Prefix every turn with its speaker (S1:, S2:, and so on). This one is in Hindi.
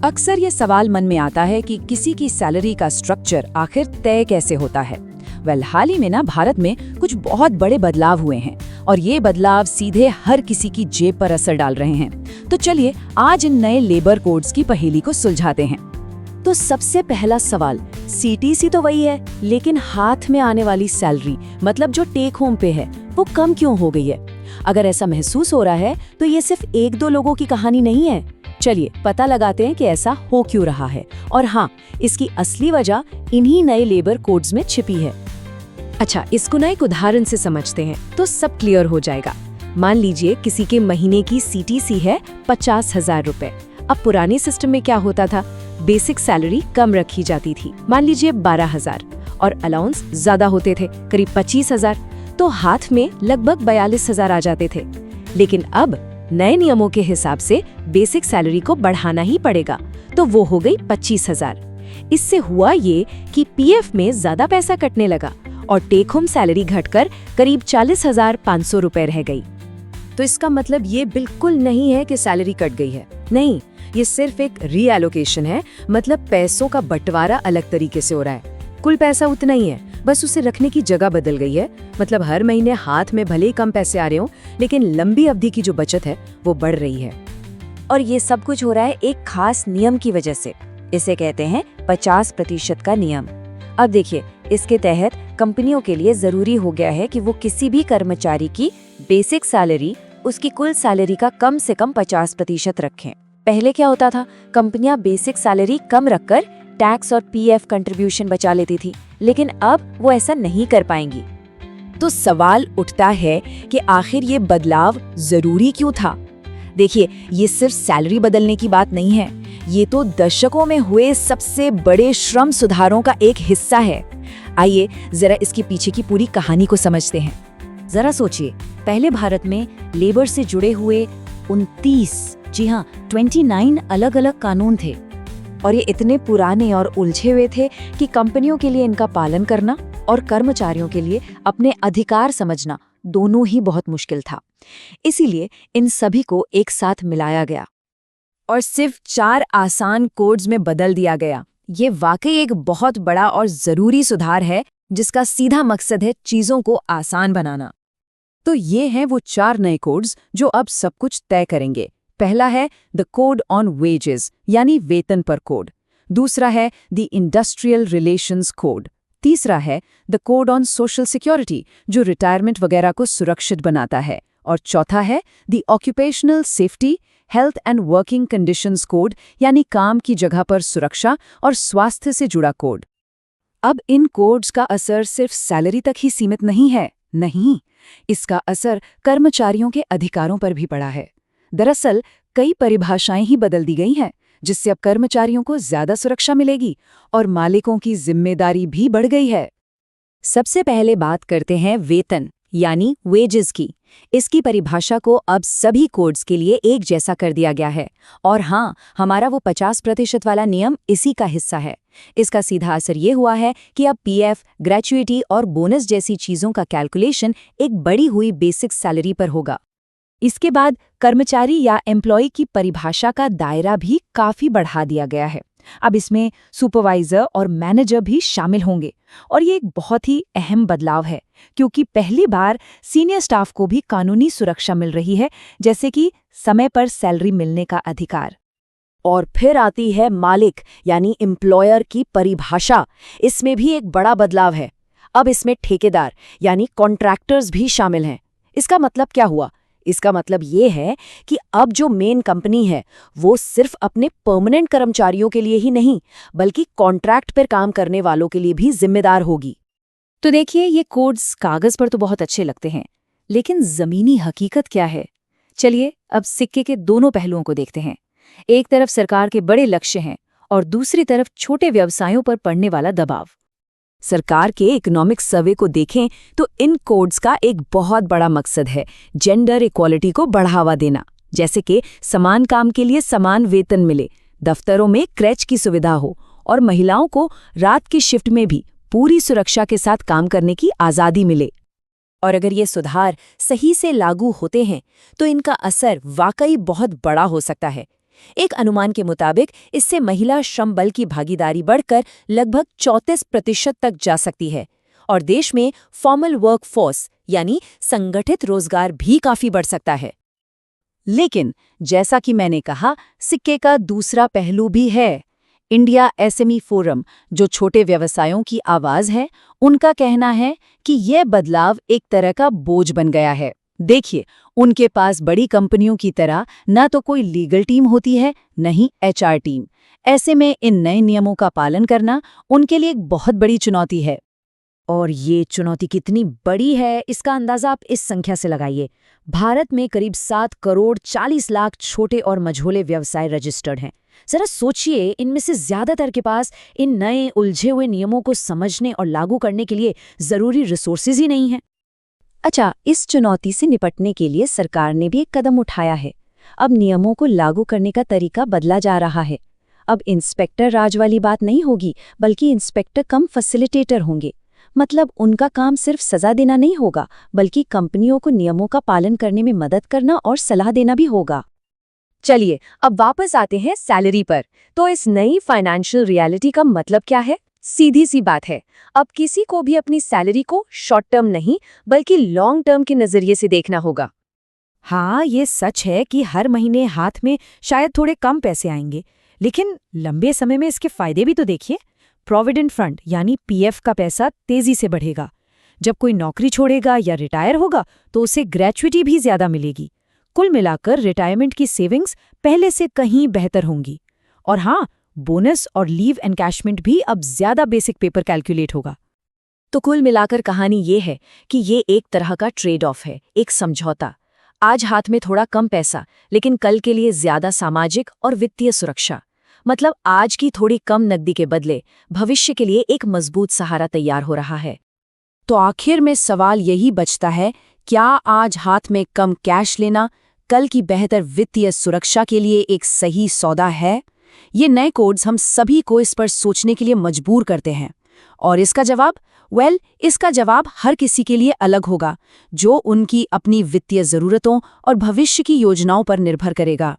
S1: अक्सर ये सवाल मन में आता है कि किसी की सैलरी का स्ट्रक्चर आखिर तय कैसे होता है। हाल ही में भारत में कुछ बहुत बड़े बदलाव हुए हैं और ये बदलाव सीधे हर किसी की जेब पर असर डाल रहे हैं। तो चलिए आज इन नए लेबर कोड्स की पहेली को सुलझाते हैं।
S2: तो सबसे पहला सवाल, सीटीसी तो वही है, लेकिन हाथ में आने वाली सैलरी मतलब जो टेक होम पे है वो कम क्यों हो गई है? अगर ऐसा महसूस हो रहा है तो ये सिर्फ एक दो लोगों की कहानी नहीं है। चलिए पता लगाते हैं कि ऐसा हो क्यों रहा है, और हाँ, इसकी असली वजह इन्हीं नए लेबर कोड्स में छिपी है।
S3: अच्छा, इसको एक उदाहरण से समझते हैं तो सब क्लियर हो जाएगा। मान लीजिए किसी के महीने की सीटीसी है 50,000 रुपए। अब पुराने सिस्टम में क्या होता था, बेसिक सैलरी कम रखी जाती थी, मान लीजिए 12,000, और अलाउंस ज्यादा होते थे, करीब 25,000, तो हाथ में लगभग 42,000 आ जाते थे। लेकिन अब नए नियमों के हिसाब से बेसिक सैलरी को बढ़ाना ही पड़ेगा, तो वो हो गई 25,000। इससे हुआ ये कि पीएफ में ज्यादा पैसा कटने लगा और टेक होम सैलरी घटकर करीब 40,500 रुपए रह गई।
S2: तो इसका मतलब ये बिल्कुल नहीं है कि सैलरी कट गई है, नहीं, ये सिर्फ एक रीएलोकेशन है। मतलब पैसों का बंटवारा अलग तरीके से हो रहा है। कुल पैसा उतना ही है, बस उसे रखने की जगह बदल गई है। मतलब हर महीने हाथ में भले ही कम पैसे आ रहे हो, लेकिन लंबी अवधि की जो बचत है वो बढ़ रही है।
S4: और ये सब कुछ हो रहा है एक खास नियम की वजह से। इसे कहते हैं 50% का नियम। अब देखिए, इसके तहत कंपनियों के लिए जरूरी हो गया है कि वो किसी भी कर्मचारी की बेसिक सैलरी उसकी कुल सैलरी का कम से कम 50% रखें। पहले क्या होता था, कंपनियां बेसिक सैलरी कम रखकर टैक्स और पीएफ कंट्रीब्यूशन बचा लेती थी, लेकिन अब वो ऐसा नहीं कर पाएंगी।
S1: तो सवाल उठता है कि आखिर ये बदलाव जरूरी क्यों था? देखिए, ये सिर्फ सैलरी बदलने की बात नहीं है, ये तो दशकों में हुए सबसे बड़े श्रम सुधारों का एक हिस्सा है। आइए जरा इसके पीछे की पूरी कहानी को समझते हैं।
S4: जरा सोचिए, पहले भारत में लेबर से जुड़े हुए 29 अलग अलग कानून थे, और ये इतने पुराने और उलझे हुए थे कि कंपनियों के लिए इनका पालन करना और कर्मचारियों के लिए अपने अधिकार समझना दोनों ही बहुत मुश्किल था। इसीलिए इन सभी को एक साथ मिलाया गया
S1: और सिर्फ 4 आसान कोड्स में बदल दिया गया। ये वाकई एक बहुत बड़ा और जरूरी सुधार है, जिसका सीधा मकसद है चीजों को आसान बनाना। तो ये हैं वो 4 नए कोड्स जो अब सब कुछ तय करेंगे। पहला है द कोड ऑन वेजेस, यानी वेतन पर कोड। दूसरा है द इंडस्ट्रियल रिलेशंस कोड। तीसरा है the code on social security, जो रिटायरमेंट वगैरह को सुरक्षित बनाता है। और चौथा है the occupational safety, health and working conditions code, यानी काम की जगह पर सुरक्षा और स्वास्थ्य से जुड़ा कोड। अब इन कोड्स का असर सिर्फ सैलरी तक ही सीमित नहीं है, नहीं, इसका असर कर्मचारियों के अधिकारों पर भी पड़ा है। दरअसल कई परिभाषाएं ही बदल दी गई हैं, जिससे अब कर्मचारियों को ज्यादा सुरक्षा मिलेगी और मालिकों की जिम्मेदारी भी बढ़ गई है। सबसे पहले बात करते हैं वेतन यानी वेजेस की। इसकी परिभाषा को अब सभी कोड्स के लिए एक जैसा कर दिया गया है, और हाँ, हमारा वो 50% वाला नियम इसी का हिस्सा है। इसका सीधा असर ये हुआ है कि अब पीएफ, ग्रेच्युइटी और बोनस जैसी चीजों का कैलकुलेशन एक बढ़ी हुई बेसिक सैलरी पर होगा। इसके बाद कर्मचारी या एम्प्लॉय की परिभाषा का दायरा भी काफी बढ़ा दिया गया है। अब इसमें सुपरवाइजर और मैनेजर भी शामिल होंगे, और ये एक बहुत ही अहम बदलाव है, क्योंकि पहली बार सीनियर स्टाफ को भी कानूनी सुरक्षा मिल रही है, जैसे कि समय पर सैलरी मिलने का अधिकार।
S2: और फिर आती है मालिक यानी एम्प्लॉयर की परिभाषा। इसमें भी एक बड़ा बदलाव है। अब इसमें ठेकेदार यानी कॉन्ट्रैक्टर्स भी शामिल हैं। इसका मतलब क्या हुआ? इसका मतलब ये है कि अब जो मेन कंपनी है वो सिर्फ अपने परमानेंट कर्मचारियों के लिए ही नहीं, बल्कि कॉन्ट्रैक्ट पर काम करने वालों के लिए भी जिम्मेदार होगी।
S1: तो देखिए, ये कोड्स कागज पर तो बहुत अच्छे लगते हैं, लेकिन जमीनी हकीकत क्या है? चलिए अब सिक्के के दोनों पहलुओं को देखते हैं। एक तरफ सरकार के बड़े लक्ष्य हैं और दूसरी तरफ छोटे व्यवसायों पर पड़ने वाला दबाव। सरकार के इकोनॉमिक सर्वे को देखें तो इन कोड्स का एक बहुत बड़ा मकसद है जेंडर इक्वालिटी को बढ़ावा देना, जैसे कि समान काम के लिए समान वेतन मिले, दफ्तरों में क्रैच की सुविधा हो और महिलाओं को रात की शिफ्ट में भी पूरी सुरक्षा के साथ काम करने की आज़ादी मिले। और अगर ये सुधार सही से लागू होते हैं तो इनका असर वाकई बहुत बड़ा हो सकता है, एक अनुमान के मुताबिक इससे महिला श्रम बल की भागीदारी बढ़कर लगभग 34% तक जा सकती है और देश में फॉर्मल वर्कफोर्स यानी संगठित रोजगार भी काफी बढ़ सकता है।
S2: लेकिन जैसा कि मैंने कहा, सिक्के का दूसरा पहलू भी है। इंडिया एसएमई फोरम, जो छोटे व्यवसायों की आवाज है, उनका कहना है कि यह बदलाव एक तरह का बोझ बन गया है। देखिए, उनके पास बड़ी कंपनियों की तरह न तो कोई लीगल टीम होती है, न ही एचआर टीम। ऐसे में इन नए नियमों का पालन करना उनके लिए एक बहुत बड़ी चुनौती है।
S1: और ये चुनौती कितनी बड़ी है, इसका अंदाजा आप इस संख्या से लगाइए। भारत में करीब 7 करोड़ 40 लाख छोटे और मझोले व्यवसाय रजिस्टर्ड हैं। जरा सोचिए, इनमें से ज्यादातर के पास इन नए उलझे हुए नियमों को समझने और लागू करने के लिए जरूरी रिसोर्सेज ही नहीं है।
S4: अच्छा, इस चुनौती से निपटने के लिए सरकार ने भी एक कदम उठाया है। अब नियमों को लागू करने का तरीका बदला जा रहा है। अब इंस्पेक्टर राज वाली बात नहीं होगी, बल्कि इंस्पेक्टर कम फैसिलिटेटर होंगे। मतलब उनका काम सिर्फ सजा देना नहीं होगा, बल्कि कंपनियों को नियमों का पालन करने में मदद करना और सलाह देना भी होगा।
S3: चलिए, अब वापस आते हैं सैलरी पर। तो इस नई फाइनेंशियल रियलिटी का मतलब क्या है? सीधी सी बात है, अब किसी को भी अपनी सैलरी को शॉर्ट टर्म नहीं, बल्कि लॉन्ग टर्म के नजरिए से देखना होगा।
S1: हाँ, ये सच है कि हर महीने हाथ में शायद थोड़े कम पैसे आएंगे, लेकिन लंबे समय में इसके फायदे भी तो देखिए। प्रोविडेंट फंड यानी पीएफ का पैसा तेजी से बढ़ेगा। जब कोई नौकरी छोड़ेगा या रिटायर होगा तो उसे ग्रेच्युटी भी ज्यादा मिलेगी। कुल मिलाकर रिटायरमेंट की सेविंग्स पहले से कहीं बेहतर होंगी। और हाँ, बोनस और लीव एनकैशमेंट भी अब ज्यादा बेसिक पेपर कैलकुलेट होगा।
S3: तो कुल मिलाकर कहानी ये है कि ये एक तरह का ट्रेड ऑफ है, एक समझौता। आज हाथ में थोड़ा कम पैसा, लेकिन कल के लिए ज्यादा सामाजिक और वित्तीय सुरक्षा। मतलब आज की थोड़ी कम नकदी के बदले भविष्य के लिए एक मजबूत सहारा तैयार हो रहा है।
S1: तो आखिर में सवाल यही बचता है, क्या आज हाथ में कम कैश लेना कल की बेहतर वित्तीय सुरक्षा के लिए एक सही सौदा है? ये नए कोड्स हम सभी को इस पर सोचने के लिए मजबूर करते हैं। और इसका जवाब हर किसी के लिए अलग होगा, जो उनकी अपनी वित्तीय ज़रूरतों और भविष्य की योजनाओं पर निर्भर करेगा।